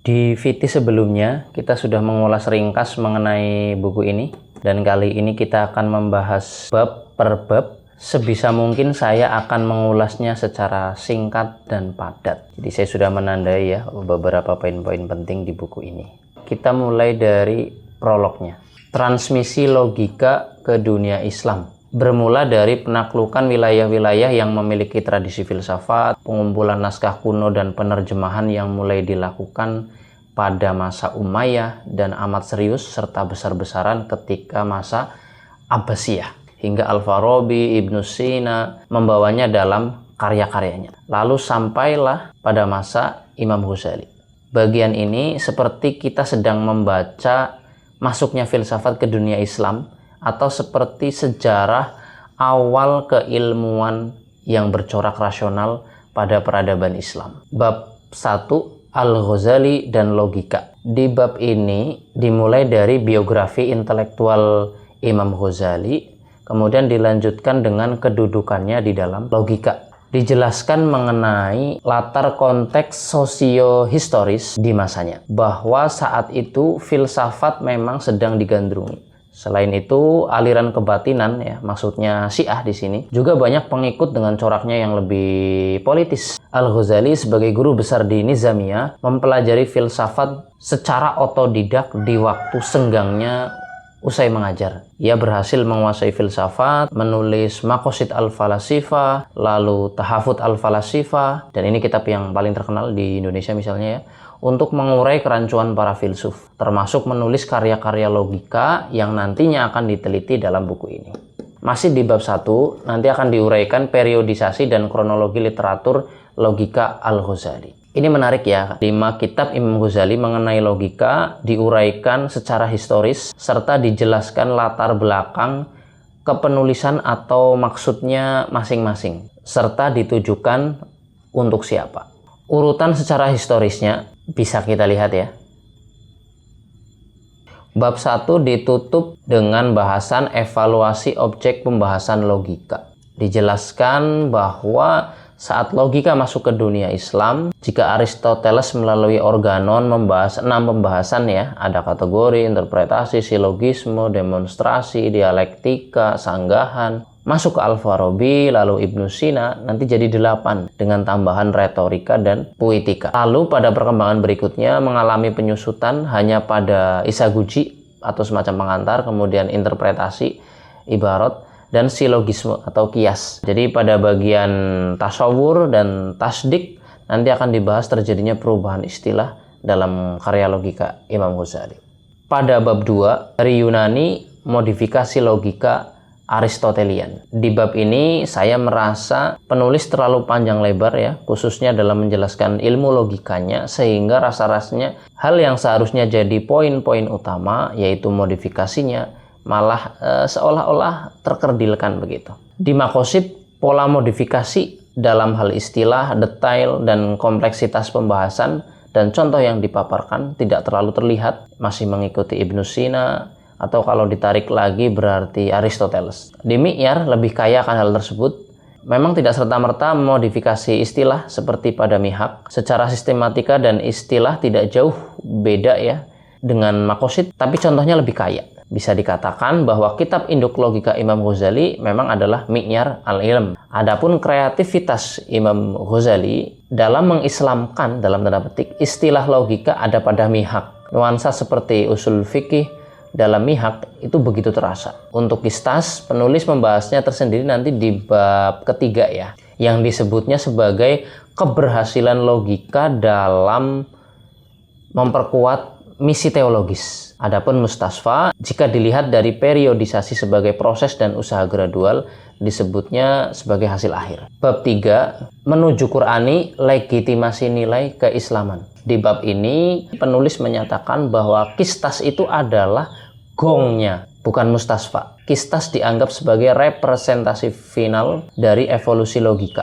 Di VT sebelumnya, kita sudah mengulas ringkas mengenai buku ini. Dan kali ini kita akan membahas bab per bab. Sebisa mungkin saya akan mengulasnya secara singkat dan padat. Jadi saya sudah menandai ya beberapa poin-poin penting di buku ini. Kita mulai dari prolognya. Transmisi logika ke dunia Islam. Bermula dari penaklukan wilayah-wilayah yang memiliki tradisi filsafat, pengumpulan naskah kuno dan penerjemahan yang mulai dilakukan pada masa Umayyah dan amat serius serta besar-besaran ketika masa Abbasiyah. Hingga Al-Farabi, Ibnu Sina membawanya dalam karya-karyanya. Lalu sampailah pada masa Imam Ghazali. Bagian ini seperti kita sedang membaca masuknya filsafat ke dunia Islam, atau seperti sejarah awal keilmuan yang bercorak rasional pada peradaban Islam. Bab 1, Al-Ghazali dan logika. Di bab ini dimulai dari biografi intelektual Imam Ghazali, kemudian dilanjutkan dengan kedudukannya di dalam logika. Dijelaskan mengenai latar konteks sosiohistoris di masanya, bahwa saat itu filsafat memang sedang digandrungi. Selain itu, aliran kebatinan ya, maksudnya Syiah di sini, juga banyak pengikut dengan coraknya yang lebih politis. Al-Ghazali sebagai guru besar di Nizamiyah mempelajari filsafat secara otodidak di waktu senggangnya usai mengajar. Ia berhasil menguasai filsafat, menulis Maqasid al-Falasifah, lalu Tahafut al-Falasifah, dan ini kitab yang paling terkenal di Indonesia misalnya ya, untuk mengurai kerancuan para filsuf, termasuk menulis karya-karya logika yang nantinya akan diteliti dalam buku ini. Masih di bab 1, nanti akan diuraikan periodisasi dan kronologi literatur logika Al-Ghazali. Ini menarik ya, 5 kitab Imam Ghazali mengenai logika diuraikan secara historis, serta dijelaskan latar belakang kepenulisan atau maksudnya masing-masing, serta ditujukan untuk siapa. Urutan secara historisnya bisa kita lihat ya. Bab 1 ditutup dengan bahasan evaluasi objek pembahasan logika. Dijelaskan bahwa saat logika masuk ke dunia Islam, jika Aristoteles melalui organon membahas 6 pembahasan ya, ada kategori, interpretasi, silogisme, demonstrasi, dialektika, sanggahan, masuk ke Al-Farabi, lalu Ibnu Sina, nanti jadi 8 dengan tambahan retorika dan puitika. Lalu pada perkembangan berikutnya mengalami penyusutan hanya pada isaguji atau semacam pengantar, kemudian interpretasi, ibarat, dan silogisme atau kias. Jadi pada bagian tasawur dan tasdik nanti akan dibahas terjadinya perubahan istilah dalam karya logika Imam Ghazali. Pada bab 2 dari Yunani, modifikasi logika Aristotelian. Di bab ini saya merasa penulis terlalu panjang lebar ya, khususnya dalam menjelaskan ilmu logikanya, sehingga rasa-rasanya hal yang seharusnya jadi poin-poin utama, yaitu modifikasinya, malah seolah-olah terkerdilkan begitu. Di Maqasid, pola modifikasi dalam hal istilah, detail, dan kompleksitas pembahasan dan contoh yang dipaparkan tidak terlalu terlihat, masih mengikuti Ibnu Sina, atau kalau ditarik lagi berarti Aristoteles. Di Mi'yar lebih kaya akan hal tersebut. Memang tidak serta-merta modifikasi istilah seperti pada Mihaq. Secara sistematika dan istilah tidak jauh beda ya dengan Maqasid, tapi contohnya lebih kaya. Bisa dikatakan bahwa kitab induk logika Imam Ghazali memang adalah Mi'yar al-Ilm. Adapun kreativitas Imam Ghazali dalam mengislamkan, dalam tanda petik, istilah logika ada pada Mihaq. Nuansa seperti usul fikih dalam Mihaq itu begitu terasa. Untuk Qistas, penulis membahasnya tersendiri nanti di bab ketiga ya, yang disebutnya sebagai keberhasilan logika dalam memperkuat misi teologis. Adapun Mustasfa, jika dilihat dari periodisasi sebagai proses dan usaha gradual, disebutnya sebagai hasil akhir. Bab 3, menuju Qur'ani, legitimasi nilai keislaman. Di bab ini, penulis menyatakan bahwa Qistas itu adalah gongnya, bukan Mustasfa. Qistas dianggap sebagai representasi final dari evolusi logika.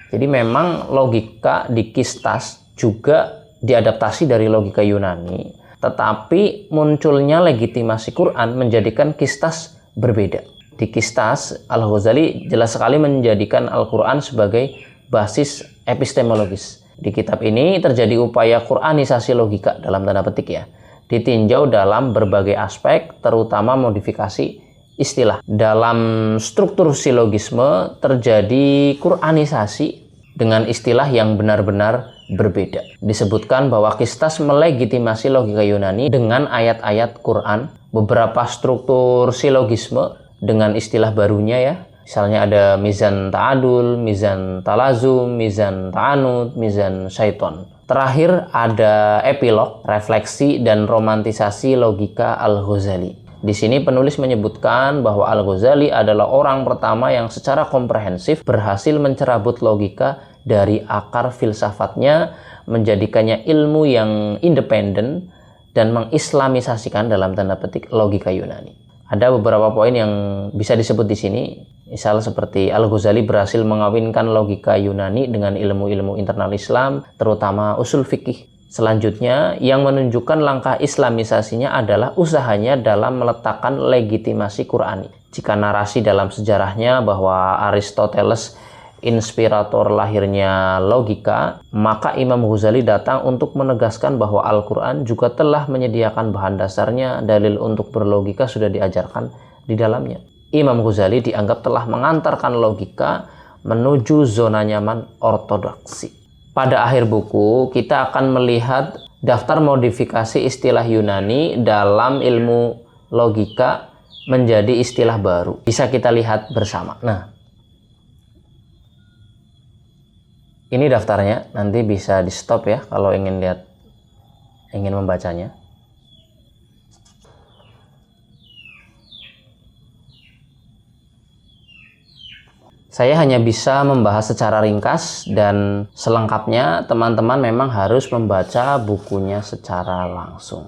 Jadi memang logika di Qistas juga diadaptasi dari logika Yunani, tetapi munculnya legitimasi Quran menjadikan Qistas berbeda. Di Qistas, Al-Ghazali jelas sekali menjadikan Al-Quran sebagai basis epistemologis. Di kitab ini terjadi upaya Quranisasi logika dalam tanda petik ya, ditinjau dalam berbagai aspek, terutama modifikasi istilah. Dalam struktur silogisme terjadi Quranisasi dengan istilah yang benar-benar berbeda. Disebutkan bahwa Qistas melegitimasi logika Yunani dengan ayat-ayat Quran. Beberapa struktur silogisme dengan istilah barunya ya. Misalnya ada mizan ta'adul, mizan talazum, mizan ta'anud, mizan syaiton. Terakhir ada epilog, refleksi dan romantisasi logika Al-Ghazali. Di sini penulis menyebutkan bahwa Al-Ghazali adalah orang pertama yang secara komprehensif berhasil mencerabut logika dari akar filsafatnya, menjadikannya ilmu yang independen dan mengislamisasikan dalam tanda petik logika Yunani. Ada beberapa poin yang bisa disebut di sini, misal seperti Al-Ghazali berhasil mengawinkan logika Yunani dengan ilmu-ilmu internal Islam, terutama usul fikih. Selanjutnya, yang menunjukkan langkah islamisasinya adalah usahanya dalam meletakkan legitimasi Qurani. Jika narasi dalam sejarahnya bahwa Aristoteles inspirator lahirnya logika, maka Imam Ghazali datang untuk menegaskan bahwa Al-Quran juga telah menyediakan bahan dasarnya, dalil untuk berlogika sudah diajarkan di dalamnya. Imam Ghazali dianggap telah mengantarkan logika menuju zona nyaman ortodoksi. Pada akhir buku, kita akan melihat daftar modifikasi istilah Yunani dalam ilmu logika menjadi istilah baru. Bisa kita lihat bersama. Nah, ini daftarnya, nanti bisa di stop ya kalau ingin membacanya. Saya hanya bisa membahas secara ringkas dan selengkapnya teman-teman memang harus membaca bukunya secara langsung.